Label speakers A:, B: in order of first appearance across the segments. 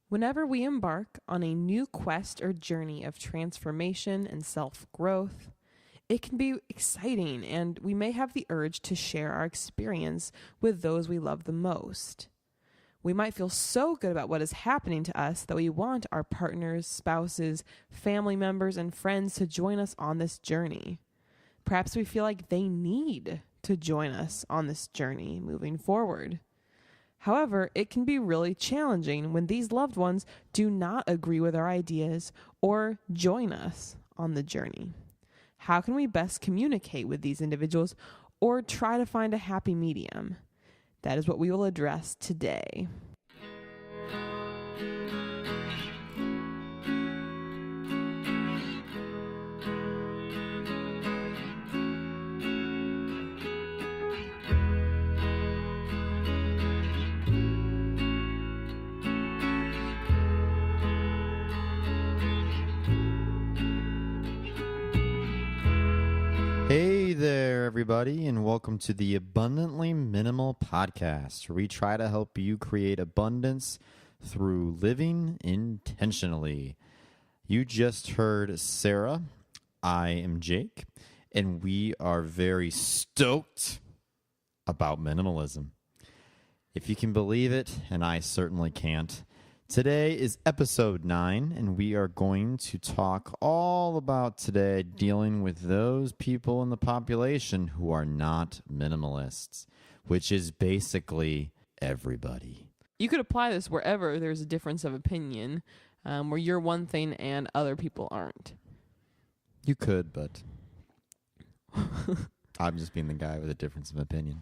A: Whenever we embark on a new quest or journey of transformation and self-growth, it can be exciting, and we may have the urge to share our experience with those we love the most. We might feel so good about what is happening to us that we want our partners, spouses, family members, and friends to join us on this journey. Perhaps we feel like they need to join us on this journey moving forward. However, it can be really challenging when these loved ones do not agree with our ideas or join us on the journey. How can we best communicate with these individuals or try to find a happy medium? That is what we will address today.
B: Hey there, everybody, and welcome to the Abundantly Minimal podcast, where we try to help you create abundance through living intentionally. You just heard Sarah. I am Jake, and we are very stoked about minimalism. If you can believe it, and I certainly can't, today is episode 9, and we are going to talk all about today dealing with those people in the population who are not minimalists, which is basically everybody.
A: You could apply this wherever there's a difference of opinion, where you're one thing and other people aren't.
B: You could, but I'm just being the guy with a difference of opinion.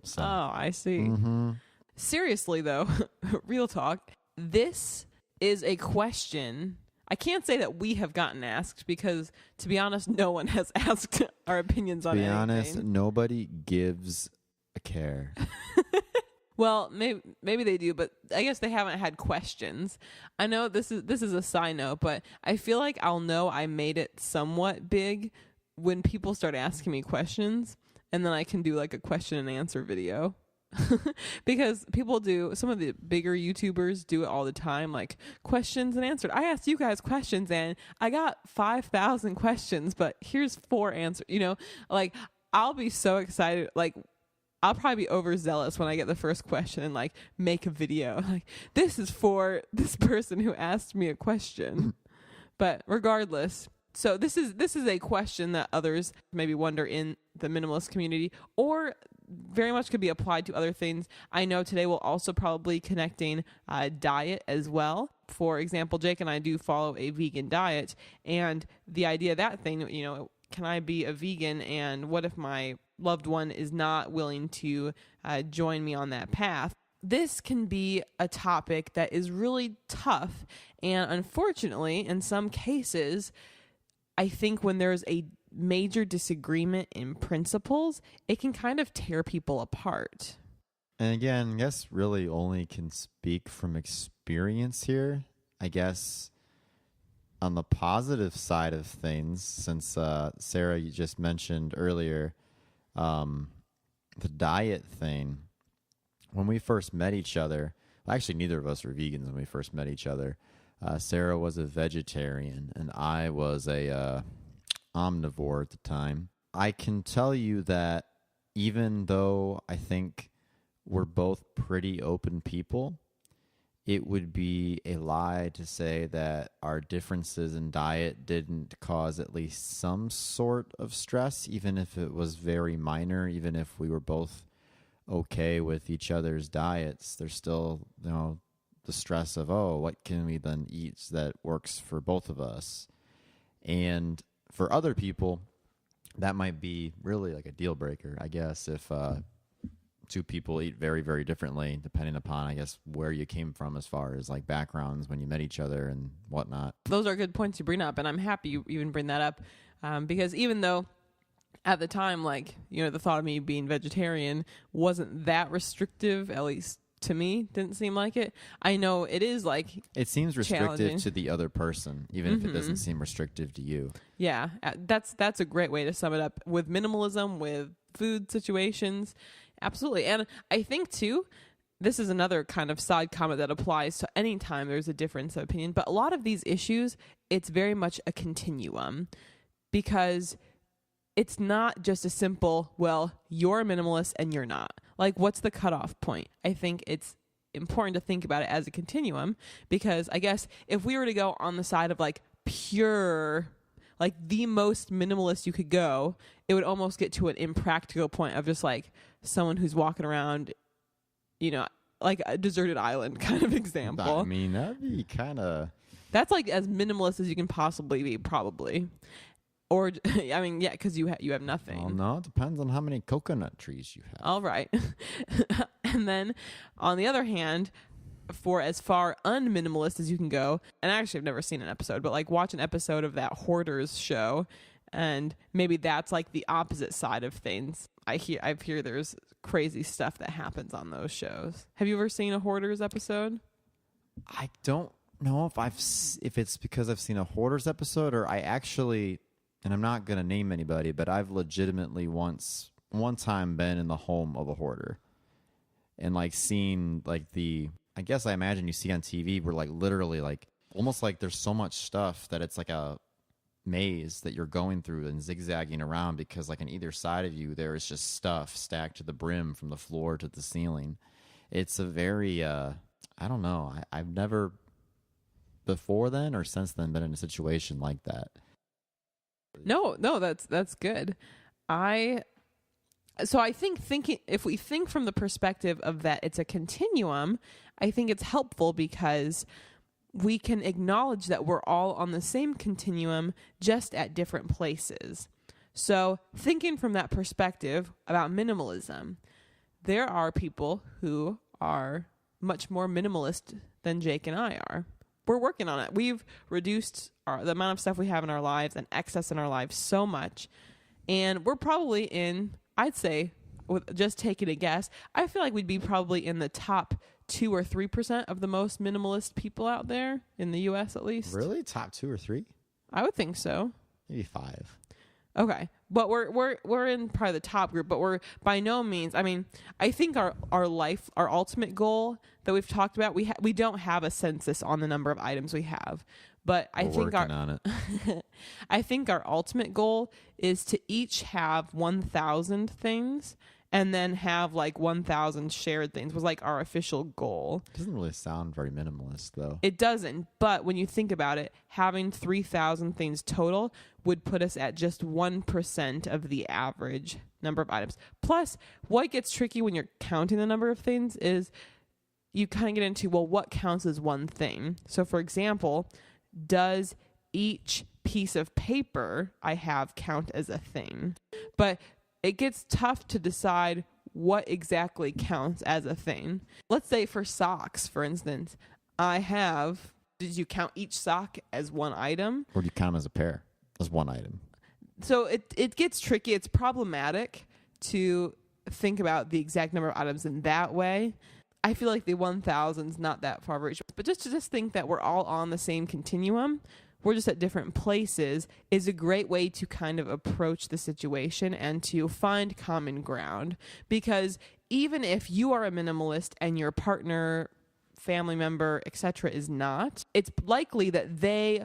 B: So.
A: Oh, I see.
B: Mm-hmm.
A: Seriously, though, real talk. This is a question. I can't say that we have gotten asked because, to be honest, no one has asked our opinions on anything.
B: To be honest, nobody gives a care.
A: Well, maybe they do, but I guess they haven't had questions. I know this is a side note, but I feel like I'll know I made it somewhat big when people start asking me questions, and then I can do like a question and answer video. Because people do, some of the bigger YouTubers do it all the time, like questions and answered. I asked you guys questions and I got 5,000 questions, but here's 4 answers. You know, like I'll be so excited. Like I'll probably be overzealous when I get the first question and like make a video. Like this is for this person who asked me a question. But regardless, so this is a question that others maybe wonder in the minimalist community, or very much could be applied to other things. I know today we'll also probably connecting diet as well. For example, Jake and I do follow a vegan diet, and the idea of that thing, you know, can I be a vegan, and what if my loved one is not willing to join me on that path? This can be a topic that is really tough, and unfortunately, in some cases, I think when there's a major disagreement in principles, it can kind of tear people apart.
B: And again, I guess really only can speak from experience here. I guess on the positive side of things, since Sarah, you just mentioned earlier, the diet thing. When we first met each other, actually neither of us were vegans when we first met each other. Sarah was a vegetarian, and I was a omnivore at the time. I can tell you that even though I think we're both pretty open people, it would be a lie to say that our differences in diet didn't cause at least some sort of stress, even if it was very minor, even if we were both okay with each other's diets. There's still, you know, the stress of, oh, what can we then eat that works for both of us? And for other people, that might be really like a deal breaker, I guess, if two people eat very, very differently, depending upon, I guess, where you came from as far as like backgrounds when you met each other and whatnot.
A: Those are good points you bring up, and I'm happy you even bring that up, because even though at the time, like, you know, the thought of me being vegetarian wasn't that restrictive, at least to me, didn't seem like it. I know it is like
B: it seems restrictive to the other person, even if it doesn't seem restrictive to you.
A: Yeah, that's a great way to sum it up with minimalism, with food situations. Absolutely. And I think too, this is another kind of side comment that applies to any time there's a difference of opinion, but a lot of these issues, it's very much a continuum, because it's not just a simple, well, you're a minimalist and you're not. Like, what's the cutoff point? I think it's important to think about it as a continuum, because I guess if we were to go on the side of like pure, like the most minimalist you could go, it would almost get to an impractical point of just like someone who's walking around, like a deserted island kind of example.
B: I mean, that'd be kind of...
A: That's like as minimalist as you can possibly be, probably. Or, I mean, yeah, because you have nothing.
B: Well, no, it depends on how many coconut trees you have.
A: All right. And then, on the other hand, for as far unminimalist as you can go, and actually I've never seen an episode, but like watch an episode of that Hoarders show, and maybe that's like the opposite side of things. I hear there's crazy stuff that happens on those shows. Have you ever seen a Hoarders episode?
B: I don't know if it's because I've seen a Hoarders episode, or I actually... And I'm not going to name anybody, but I've legitimately one time been in the home of a hoarder and like seen like I guess I imagine you see on TV where like literally like almost like there's so much stuff that it's like a maze that you're going through and zigzagging around, because like on either side of you, there is just stuff stacked to the brim from the floor to the ceiling. It's a very, I don't know. I've never before then or since then been in a situation like that.
A: No, that's good. I think if we think from the perspective of that it's a continuum, I think it's helpful because we can acknowledge that we're all on the same continuum, just at different places. So thinking from that perspective about minimalism, there are people who are much more minimalist than Jake and I are. We're working on it. We've reduced the amount of stuff we have in our lives and excess in our lives so much. And we're probably in, I'd say, with just taking a guess, I feel like we'd be probably in the top 2 or 3% of the most minimalist people out there in the U.S. at least.
B: Really? Top 2 or 3?
A: I would think so.
B: Maybe 5.
A: Okay. But we're in probably the top group, but we're by no means, I mean, I think our ultimate goal that we've talked about, we don't have a census on the number of items we have, but I think
B: working on it.
A: I think our ultimate goal is to each have 1,000 things and then have like 1,000 shared things was like our official goal.
B: It doesn't really sound very minimalist though.
A: It doesn't, but when you think about it, having 3,000 things total would put us at just 1% of the average number of items. Plus, what gets tricky when you're counting the number of things is you kind of get into, well, what counts as one thing? So for example, does each piece of paper I have count as a thing? But it gets tough to decide what exactly counts as a thing. Let's say for socks, for instance, did you count each sock as one item?
B: Or do you count them as a pair, as one item?
A: So it gets tricky. It's problematic to think about the exact number of items in that way. I feel like the 1,000 is not that far reach. But just to think that we're all on the same continuum, we're just at different places, is a great way to kind of approach the situation and to find common ground. Because even if you are a minimalist and your partner, family member, etc. is not, it's likely that they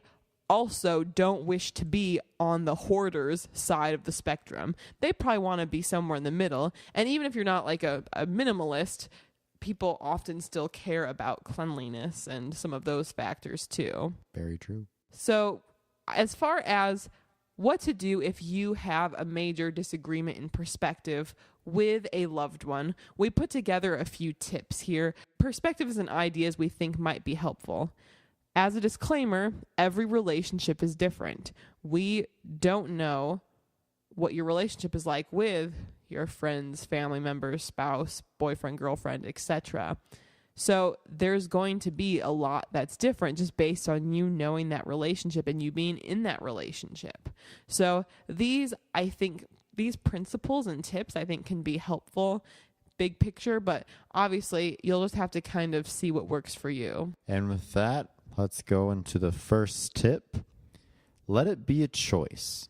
A: also don't wish to be on the hoarder's side of the spectrum. They probably want to be somewhere in the middle. And even if you're not like a minimalist, people often still care about cleanliness and some of those factors too.
B: Very true.
A: So as far as what to do if you have a major disagreement in perspective with a loved one, we put together a few tips here, perspectives and ideas we think might be helpful. As a disclaimer, every relationship is different. We don't know what your relationship is like with your friends, family members, spouse, boyfriend, girlfriend, etc. So there's going to be a lot that's different just based on you knowing that relationship and you being in that relationship. So these principles and tips I think can be helpful, big picture, but obviously you'll just have to kind of see what works for you.
B: And with that, let's go into the first tip. Let it be a choice,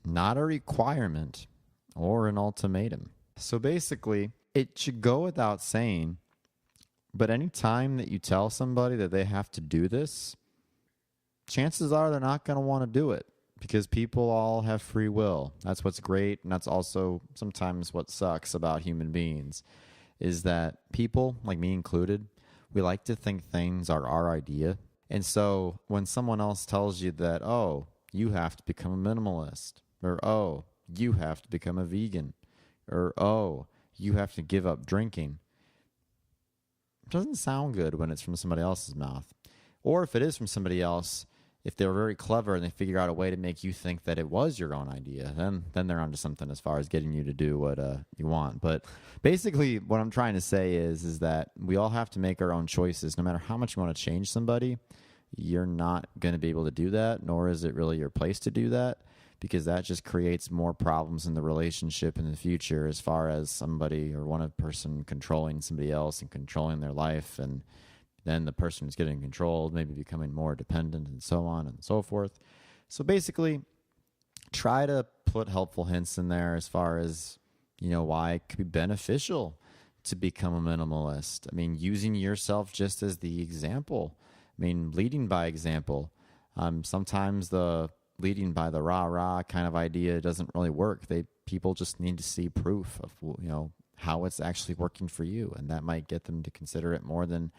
B: not a requirement or an ultimatum. So basically, it should go without saying, But any time that you tell somebody that they have to do this, chances are they're not going to want to do it because people all have free will. That's what's great, and that's also sometimes what sucks about human beings is that people, like me included, we like to think things are our idea. And so when someone else tells you that, oh, you have to become a minimalist, or oh, you have to become a vegan, or oh, you have to give up drinking, it doesn't sound good when it's from somebody else's mouth. Or if it is from somebody else, if they're very clever and they figure out a way to make you think that it was your own idea, then they're onto something as far as getting you to do what you want. But basically, what I'm trying to say is that we all have to make our own choices. No matter how much you want to change somebody, you're not going to be able to do that, nor is it really your place to do that, because that just creates more problems in the relationship in the future as far as somebody or one person controlling somebody else and controlling their life, and then the person who's getting controlled maybe becoming more dependent and so on and so forth. So basically, try to put helpful hints in there as far as, why it could be beneficial to become a minimalist. I mean, using yourself just as the example. I mean, leading by example. Sometimes the leading by the rah-rah kind of idea doesn't really work. People just need to see proof of, how it's actually working for you. And that might get them to consider it more than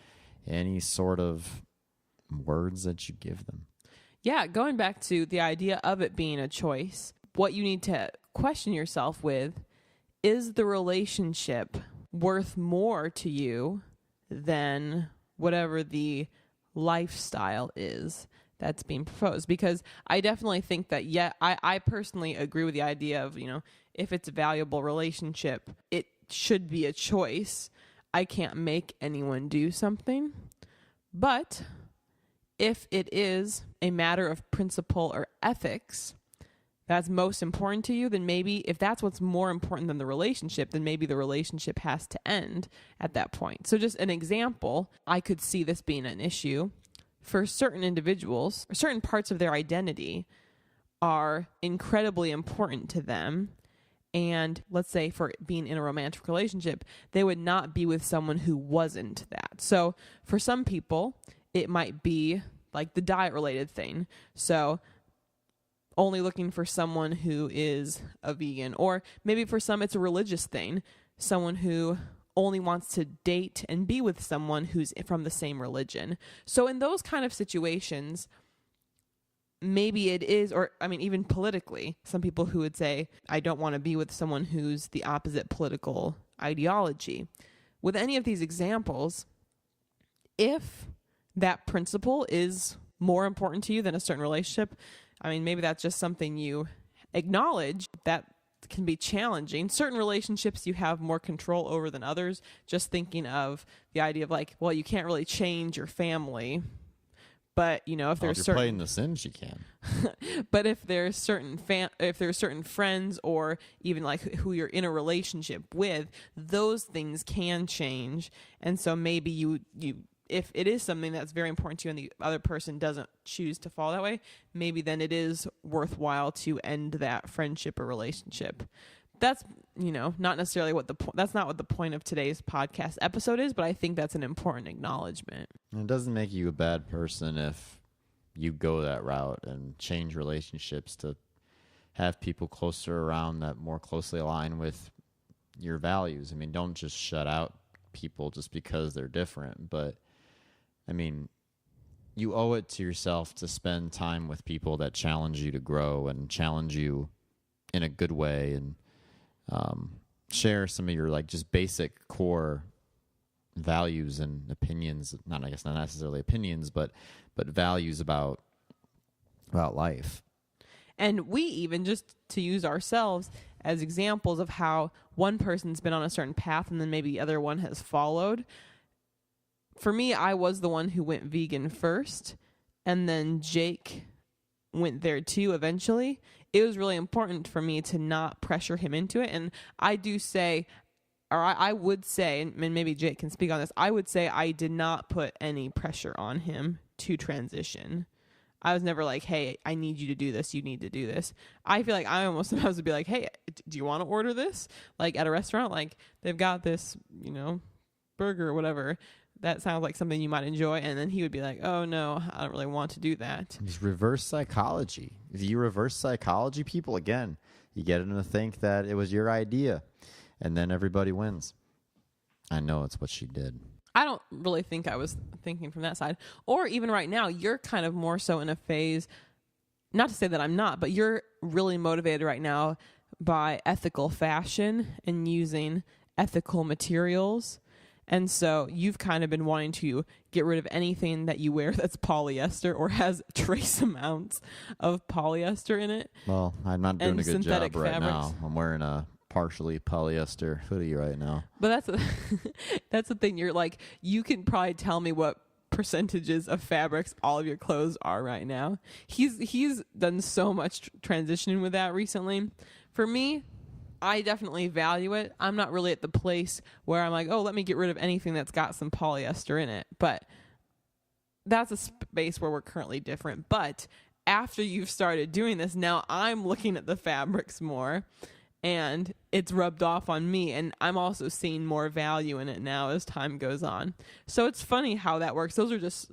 B: any sort of words that you give them.
A: Yeah, going back to the idea of it being a choice, what you need to question yourself with, is the relationship worth more to you than whatever the lifestyle is that's being proposed? Because I definitely think that, I personally agree with the idea of, if it's a valuable relationship, it should be a choice. I can't make anyone do something. But if it is a matter of principle or ethics that's most important to you, then maybe if that's what's more important than the relationship, then maybe the relationship has to end at that point. So just an example, I could see this being an issue for certain individuals. Certain parts of their identity are incredibly important to them. And let's say for being in a romantic relationship, they would not be with someone who wasn't that. So for some people, it might be like the diet related thing. So only looking for someone who is a vegan, or maybe for some it's a religious thing. Someone who only wants to date and be with someone who's from the same religion. So in those kind of situations, maybe it is, or even politically, some people who would say, I don't want to be with someone who's the opposite political ideology. With any of these examples, if that principle is more important to you than a certain relationship, maybe that's just something you acknowledge that can be challenging. Certain relationships you have more control over than others. Just thinking of the idea of you can't really change your family. But if there's
B: if you're
A: certain
B: playing The Sims, you can.
A: But if there's certain friends, or even who you're in a relationship with, those things can change. And so maybe you if it is something that's very important to you and the other person doesn't choose to fall that way, maybe then it is worthwhile to end that friendship or relationship. That's, not necessarily that's not what the point of today's podcast episode is, but I think that's an important acknowledgement.
B: And it doesn't make you a bad person if you go that route and change relationships to have people closer around that more closely align with your values. Don't just shut out people just because they're different, but you owe it to yourself to spend time with people that challenge you to grow and challenge you in a good way, and share some of your just basic core values and opinions. Not necessarily opinions, but values about life.
A: And we even, just to use ourselves as examples of how one person's been on a certain path and then maybe the other one has followed. For me, I was the one who went vegan first, and then Jake went there too eventually. It was really important for me to not pressure him into it. And I do say, or I would say, and maybe Jake can speak on this, I would say I did not put any pressure on him to transition. I was never like, hey, I need you to do this. You need to do this. I feel like I almost sometimes would be like, hey, do you want to order this? At a restaurant, they've got this, burger or whatever. that sounds like something you might enjoy. And then he would be like, oh no, I don't really want to do that.
B: It's reverse psychology. If you reverse psychology people, again, you get them to think that it was your idea, and then everybody wins. I know it's what she did.
A: I don't really think I was thinking from that side. Or even right now, you're kind of more so in a phase, not to say that I'm not, but you're really motivated right now by ethical fashion and using ethical materials. And so you've kind of been wanting to get rid of anything that you wear that's polyester or has trace amounts of polyester in it.
B: Well, I'm not doing a good job right
A: fabrics.
B: now. I'm wearing a partially polyester hoodie right now.
A: But that's the thing. You're like, you can probably tell me what percentages of fabrics all of your clothes are right now. He's done so much transitioning with that recently. For me, I definitely value it. I'm not really at the place where I'm like, oh, let me get rid of anything that's got some polyester in it. But that's a space where we're currently different. But after you've started doing this, now I'm looking at the fabrics more, and it's rubbed off on me, and I'm also seeing more value in it now as time goes on. So it's funny how that works. Those are just,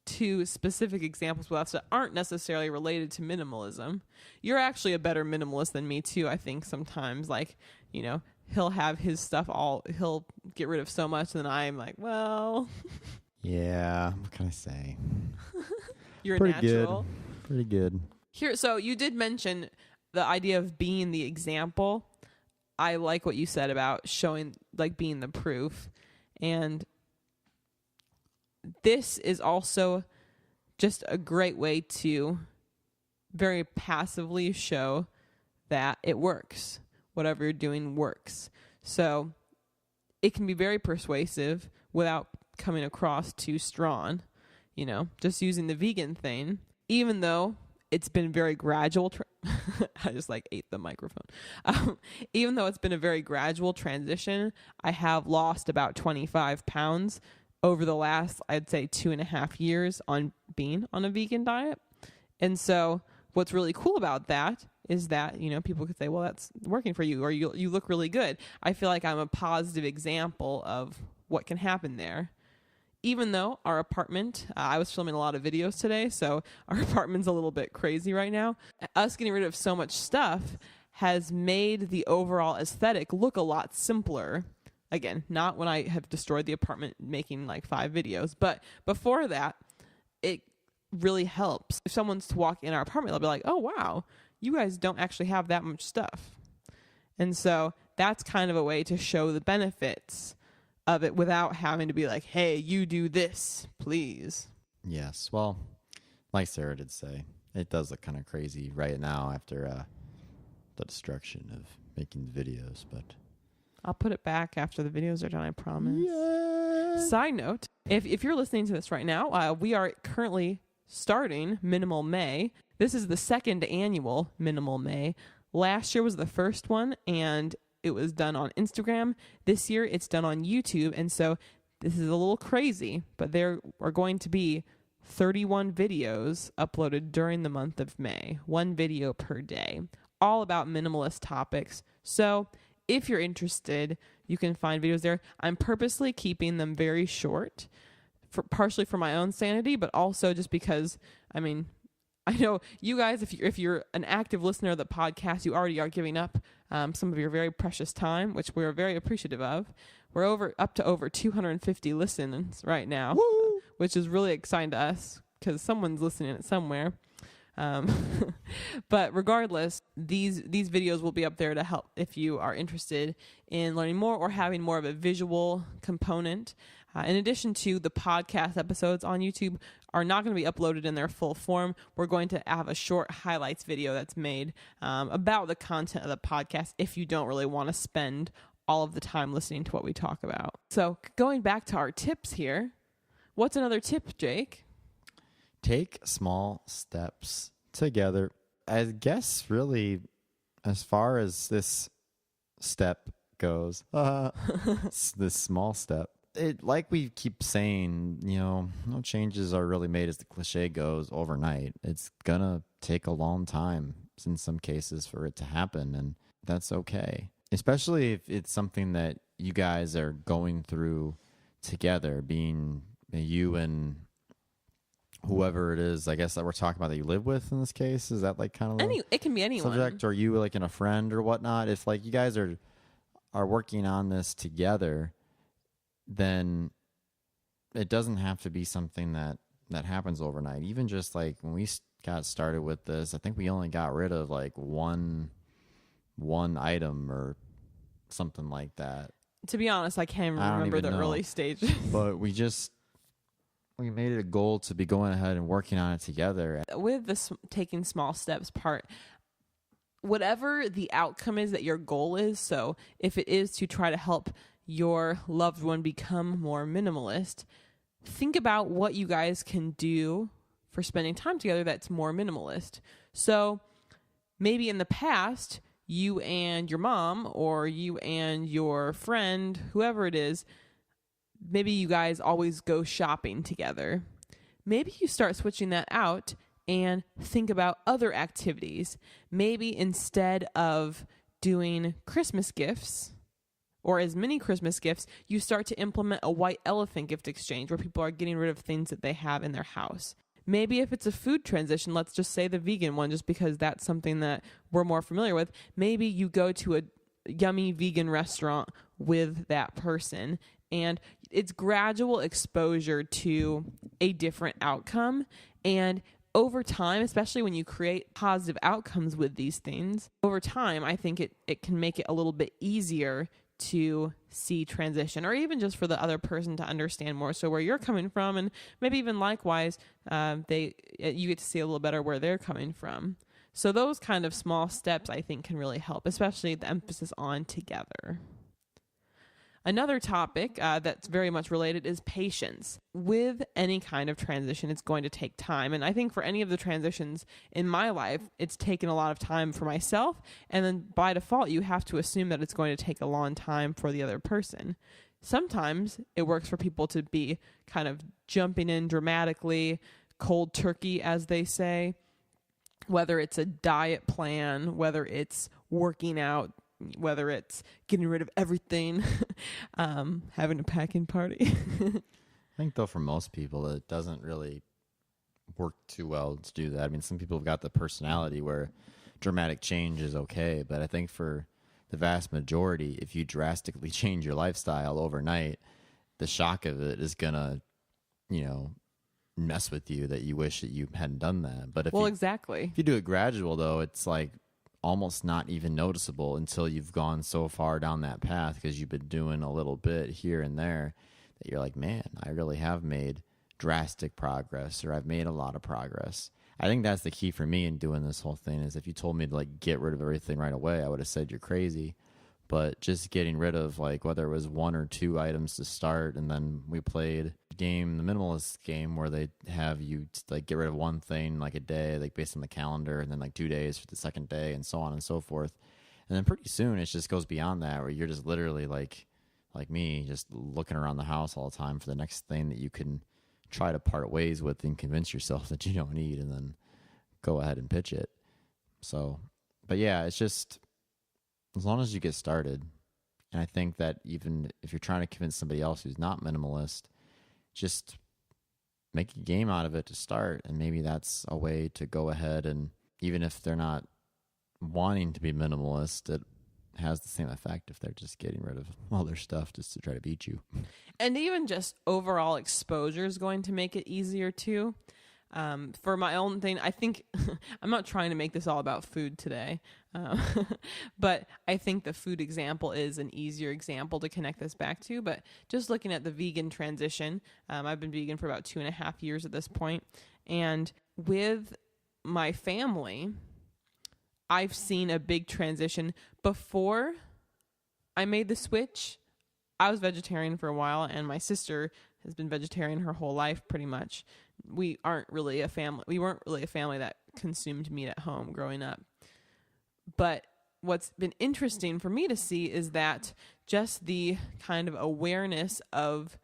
A: two specific examples that aren't necessarily related to minimalism. You're actually a better minimalist than me too, I think sometimes. Like, he'll have his stuff he'll get rid of so much, and then I'm like, well.
B: Yeah, what can I say?
A: You're
B: pretty
A: natural.
B: Good. Pretty good.
A: Here, so you did mention the idea of being the example. I like what you said about showing, like, being the proof. And this is also just a great way to very passively show that it works. Whatever you're doing works. So it can be very persuasive without coming across too strong. Just using the vegan thing, even though it's been very gradual. I just ate the microphone. Even though it's been a very gradual transition, I have lost about 25 pounds over the last, I'd say, 2.5 years on being on a vegan diet. And so what's really cool about that is that, people could say, well, that's working for you, or you look really good. I feel like I'm a positive example of what can happen there. Even though our apartment, I was filming a lot of videos today, so our apartment's a little bit crazy right now. Us getting rid of so much stuff has made the overall aesthetic look a lot simpler. Again, not when I have destroyed the apartment making 5 videos, but before that, it really helps. If someone's to walk in our apartment, they'll be like, oh, wow, you guys don't actually have that much stuff. And so that's kind of a way to show the benefits of it without having to be like, hey, you do this, please.
B: Yes. Well, like Sarah did say, it does look kind of crazy right now after the destruction of making the videos, but
A: I'll put it back after the videos are done, I promise.
B: Yeah.
A: Side note, if you're listening to this right now, we are currently starting Minimal May. This is the second annual Minimal May. Last year was the first one, and it was done on Instagram. This year, it's done on YouTube. And so this is a little crazy, but there are going to be 31 videos uploaded during the month of May, 1 video per day, all about minimalist topics. So if you're interested, you can find videos there. I'm purposely keeping them very short, partially for my own sanity, but also just because, I know you guys, if you're an active listener of the podcast, you already are giving up some of your very precious time, which we're very appreciative of. We're up to over 250 listens right now,
B: Woo!
A: Which is really exciting to us because someone's listening it somewhere. But regardless, these videos will be up there to help if you are interested in learning more or having more of a visual component. In addition to the podcast episodes on YouTube are not going to be uploaded in their full form. We're going to have a short highlights video that's made about the content of the podcast if you don't really want to spend all of the time listening to what we talk about. So going back to our tips here, what's another tip, Jake?
B: Take small steps together. I guess really as far as this step goes, this small step, like we keep saying, no changes are really made, as the cliche goes, overnight. It's gonna take a long time in some cases for it to happen, and that's okay. Especially if it's something that you guys are going through together, being you and whoever it is, I guess, that we're talking about that you live with in this case? Is that like kind of the
A: It can be anyone.
B: subject? Or you like in a friend or whatnot? If like you guys are working on this together, then it doesn't have to be something that happens overnight. Even just like when we got started with this, I think we only got rid of like one item or something like that.
A: To be honest, I can't even
B: I don't
A: remember
B: even
A: the
B: know.
A: early stages.
B: But we made it a goal to be going ahead and working on it together.
A: With the taking small steps part, whatever the outcome is that your goal is, so if it is to try to help your loved one become more minimalist, think about what you guys can do for spending time together that's more minimalist. So maybe in the past, you and your mom or you and your friend, whoever it is, maybe you guys always go shopping together. Maybe you start switching that out and think about other activities. Maybe instead of doing Christmas gifts or as many Christmas gifts, you start to implement a white elephant gift exchange where people are getting rid of things that they have in their house. Maybe if it's a food transition, let's just say the vegan one, just because that's something that we're more familiar with. Maybe you go to a yummy vegan restaurant with that person, and it's gradual exposure to a different outcome. And over time, especially when you create positive outcomes with these things, over time, I think it can make it a little bit easier to see transition, or even just for the other person to understand more so where you're coming from, and maybe even likewise you get to see a little better where they're coming from. So those kind of small steps I think can really help, especially the emphasis on together. Another topic that's very much related is patience. With any kind of transition, it's going to take time. And I think for any of the transitions in my life, it's taken a lot of time for myself. And then by default, you have to assume that it's going to take a long time for the other person. Sometimes it works for people to be kind of jumping in dramatically, cold turkey, as they say, whether it's a diet plan, whether it's working out, whether it's getting rid of everything, having a packing party.
B: I think, though, for most people, it doesn't really work too well to do that. I mean, some people have got the personality where dramatic change is okay, but I think for the vast majority, if you drastically change your lifestyle overnight, the shock of it is going to, mess with you that you wish that you hadn't done that. But
A: exactly.
B: If you do it gradual, though, it's like almost not even noticeable until you've gone so far down that path because you've been doing a little bit here and there that you're like, man, I really have made drastic progress, or I've made a lot of progress. I think that's the key for me in doing this whole thing is if you told me to like get rid of everything right away, I would have said you're crazy. But just getting rid of like whether it was one or two items to start, and then we played a game, the minimalist game, where they have you like get rid of one thing like a day, like based on the calendar, and then like 2 days for the second day, and so on and so forth. And then pretty soon it just goes beyond that, where you're just literally like me, just looking around the house all the time for the next thing that you can try to part ways with and convince yourself that you don't need, and then go ahead and pitch it. So, but yeah, it's just as long as you get started. And I think that even if you're trying to convince somebody else who's not minimalist, just make a game out of it to start. And maybe that's a way to go ahead, and even if they're not wanting to be minimalist, it has the same effect if they're just getting rid of all their stuff just to try to beat you.
A: And even just overall exposure is going to make it easier too. For my own thing, I think I'm not trying to make this all about food today, but I think the food example is an easier example to connect this back to. But just looking at the vegan transition, I've been vegan for about 2.5 years at this point. And with my family, I've seen a big transition. Before I made the switch, I was vegetarian for a while, and my sister has been vegetarian her whole life pretty much. We weren't really a family that consumed meat at home growing up. But what's been interesting for me to see is that just the kind of awareness of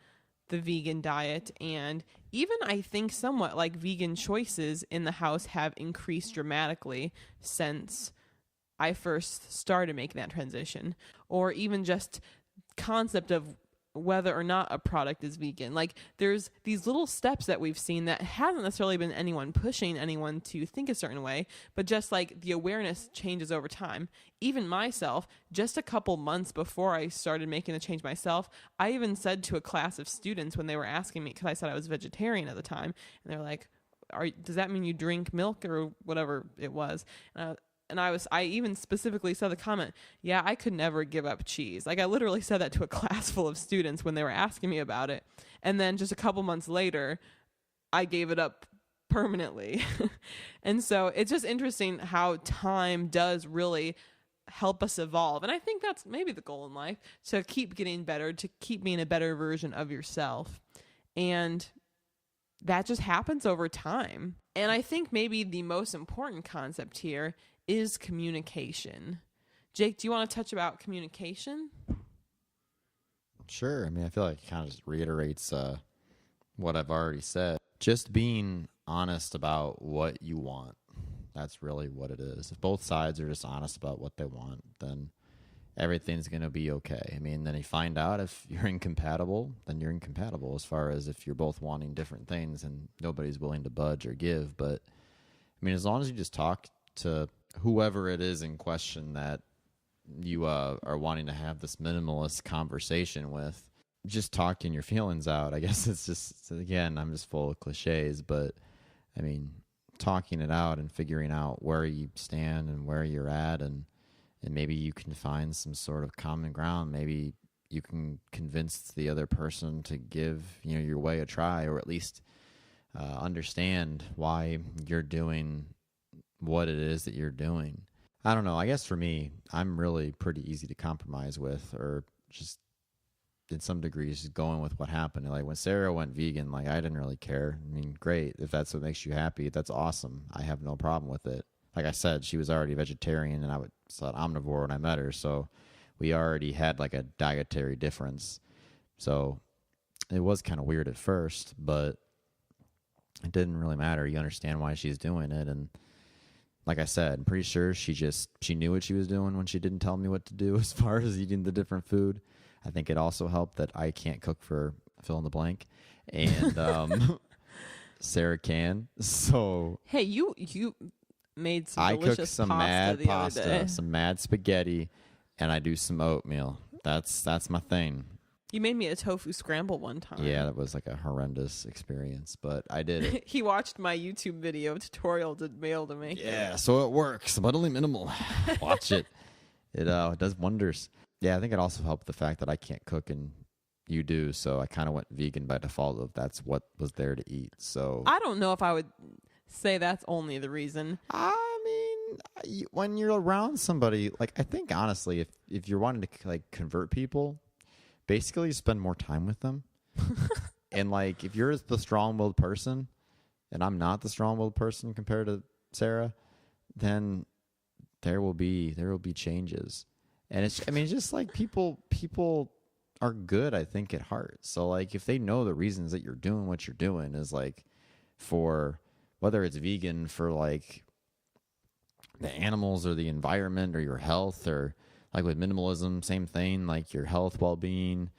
A: the vegan diet, and even I think somewhat like vegan choices in the house, have increased dramatically since I first started making that transition. Or even just concept of whether or not a product is vegan. Like there's these little steps that we've seen that hasn't necessarily been anyone pushing anyone to think a certain way, but just like the awareness changes over time. Even myself, just a couple months before I started making the change myself, I even said to a class of students when they were asking me, because I said I was vegetarian at the time, and they're like, does that mean you drink milk or whatever it was? And I even specifically said the comment, yeah, I could never give up cheese. Like I literally said that to a class full of students when they were asking me about it. And then just a couple months later, I gave it up permanently. And so it's just interesting how time does really help us evolve. And I think that's maybe the goal in life, to keep getting better, to keep being a better version of yourself. And that just happens over time. And I think maybe the most important concept here is communication. Jake, do you want to touch about communication?
B: Sure. I mean, I feel like it kind of just reiterates what I've already said. Just being honest about what you want. That's really what it is. If both sides are just honest about what they want, then everything's going to be okay. I mean, then you find out if you're incompatible, then you're incompatible, as far as if you're both wanting different things and nobody's willing to budge or give. But I mean, as long as you just talk to whoever it is in question that you are wanting to have this minimalist conversation with, just talking your feelings out. I guess it's just, again, I'm just full of cliches, but I mean, talking it out and figuring out where you stand and where you're at, and maybe you can find some sort of common ground. Maybe you can convince the other person to give your way a try, or at least understand why you're doing what it is that you're doing. I don't know. I guess for me, I'm really pretty easy to compromise with, or just in some degrees just going with what happened. Like when Sarah went vegan, like I didn't really care. I mean, great. If that's what makes you happy, that's awesome. I have no problem with it. Like I said, she was already vegetarian and I was an omnivore when I met her. So we already had like a dietary difference. So it was kind of weird at first, but it didn't really matter. You understand why she's doing it. And like I said, I'm pretty sure she knew what she was doing when she didn't tell me what to do as far as eating the different food. I think it also helped that I can't cook for fill in the blank, and Sarah can. So
A: hey, you made some
B: I
A: delicious
B: cook some
A: pasta
B: mad
A: the other day.
B: pasta, some mad spaghetti, and I do some oatmeal. That's my thing.
A: You made me a tofu scramble one time.
B: Yeah, that was like a horrendous experience, but I did it.
A: He watched my YouTube video tutorial to be able to make it.
B: Yeah, so it works. But only minimal. Watch it. It does wonders. Yeah, I think it also helped the fact that I can't cook and you do, so I kind of went vegan by default if that's what was there to eat. So
A: I don't know if I would say that's only the reason.
B: I mean, when you're around somebody, like I think honestly, if you're wanting to like convert people, basically you spend more time with them. And like if you're the strong-willed person and I'm not the strong-willed person compared to Sarah, then there will be changes. And it's just like people are good, I think, at heart. So like if they know the reasons that you're doing what you're doing is like for whether it's vegan for like the animals or the environment or your health, or like with minimalism, same thing, like your health, well-being,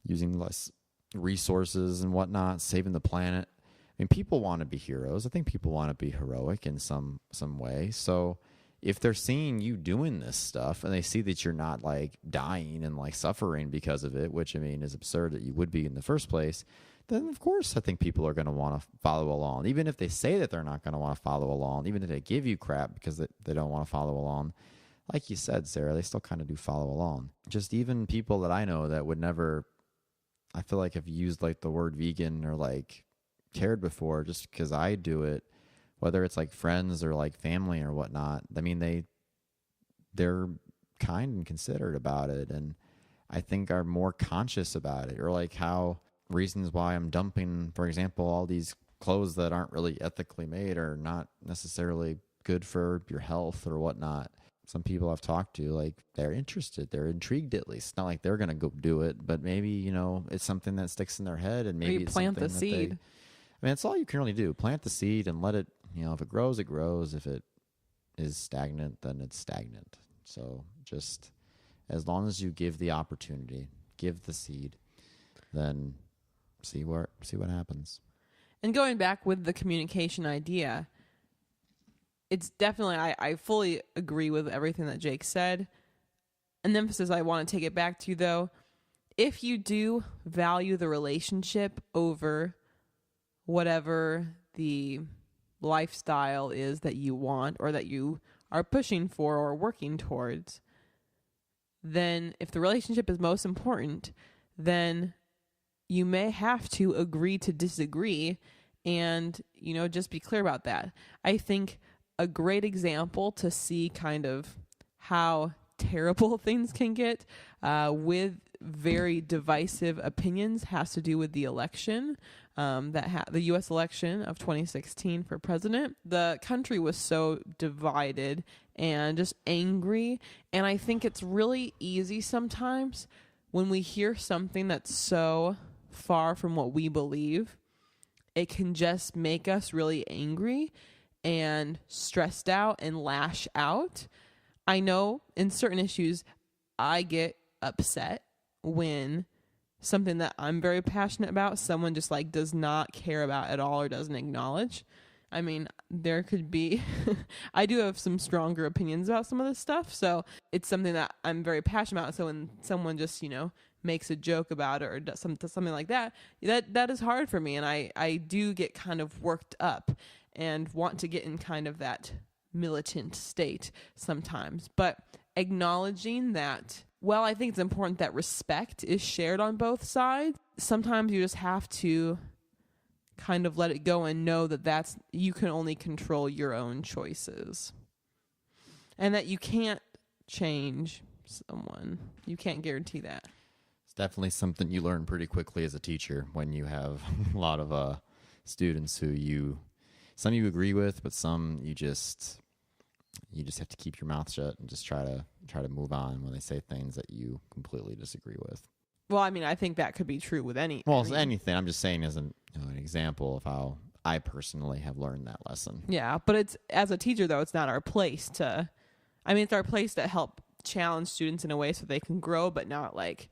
B: using less resources and whatnot, saving the planet. I mean, people want to be heroes. I think people want to be heroic in some way. So if they're seeing you doing this stuff and they see that you're not like dying and like suffering because of it, which I mean is absurd that you would be in the first place, then of course I think people are going to want to follow along. Even if they say that they're not going to want to follow along, even if they give you crap because they don't want to follow along, like you said, Sarah, they still kind of do follow along. Just even people that I know that would never, I feel like have used like the word vegan or like cared before just because I do it, whether it's like friends or like family or whatnot. I mean, they're kind and considerate about it, and I think are more conscious about it, or like how reasons why I'm dumping, for example, all these clothes that aren't really ethically made or not necessarily good for your health or whatnot. Some people I've talked to, like they're interested, they're intrigued at least. Not like they're going to go do it, but maybe, it's something that sticks in their head, and maybe it's
A: plant
B: something
A: the
B: that
A: seed.
B: it's all you can really do. Plant the seed and let it, if it grows, it grows. If it is stagnant, then it's stagnant. So just as long as you give the opportunity, give the seed, then see what happens.
A: And going back with the communication idea, it's definitely, I fully agree with everything that Jake said. An emphasis I want to take it back to, though, if you do value the relationship over whatever the lifestyle is that you want or that you are pushing for or working towards, then if the relationship is most important, then you may have to agree to disagree and, just be clear about that. I think a great example to see kind of how terrible things can get with very divisive opinions has to do with the election, the U.S. election of 2016 for president. The country was so divided and just angry, and I think it's really easy sometimes when we hear something that's so far from what we believe, it can just make us really angry and stressed out and lash out. I know in certain issues, I get upset when something that I'm very passionate about, someone just like does not care about at all or doesn't acknowledge. I mean, there could be, I do have some stronger opinions about some of this stuff. So it's something that I'm very passionate about. So when someone just, makes a joke about it or does something like that, that is hard for me. And I do get kind of worked up and want to get in kind of that militant state sometimes. But acknowledging that, well, I think it's important that respect is shared on both sides. Sometimes you just have to kind of let it go and know that you can only control your own choices and that you can't change someone. You can't guarantee that.
B: It's definitely something you learn pretty quickly as a teacher when you have a lot of students who some you agree with, but some you just have to keep your mouth shut and just try to move on when they say things that you completely disagree with.
A: Well, I mean, I think that could be true with anything.
B: I'm just saying as an example of how I personally have learned that lesson.
A: Yeah, but it's, as a teacher, though, it's not our place to, it's our place to help challenge students in a way so they can grow, but not like,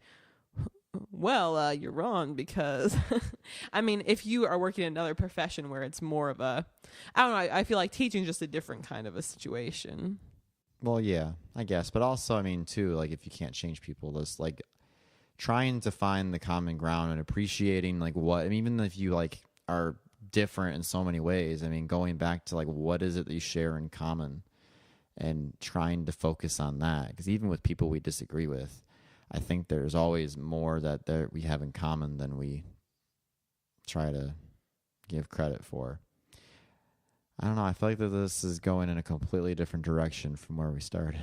A: well, you're wrong because, if you are working in another profession where it's more of a, I don't know, I feel like teaching is just a different kind of a situation.
B: Well, yeah, I guess. But also, too, like if you can't change people, just like trying to find the common ground and appreciating even if you like are different in so many ways, going back to like what is it that you share in common and trying to focus on that. Because even with people we disagree with, I think there's always more that we have in common than we try to give credit for. I don't know. I feel like that this is going in a completely different direction from where we started.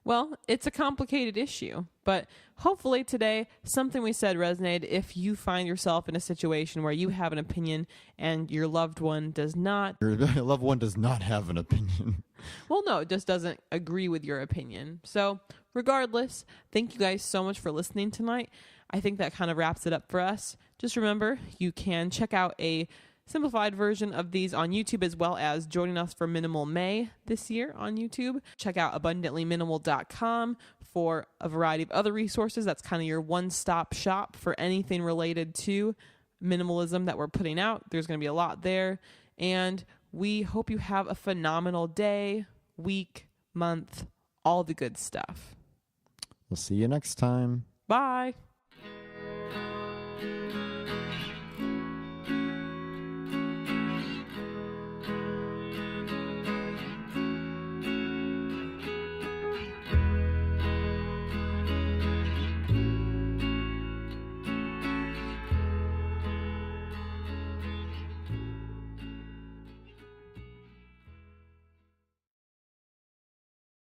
A: Well, it's a complicated issue, but hopefully today something we said resonated. If you find yourself in a situation where you have an opinion and your loved one does not.
B: Your loved one does not have an opinion.
A: Well, no, it just doesn't agree with your opinion. So regardless, thank you guys so much for listening tonight. I think that kind of wraps it up for us. Just remember, you can check out a simplified version of these on YouTube, as well as joining us for Minimal May this year on YouTube. Check out abundantlyminimal.com for a variety of other resources. That's kind of your one-stop shop for anything related to minimalism that we're putting out. There's going to be a lot there. And we hope you have a phenomenal day, week, month, all the good stuff.
B: We'll see you next time.
A: Bye.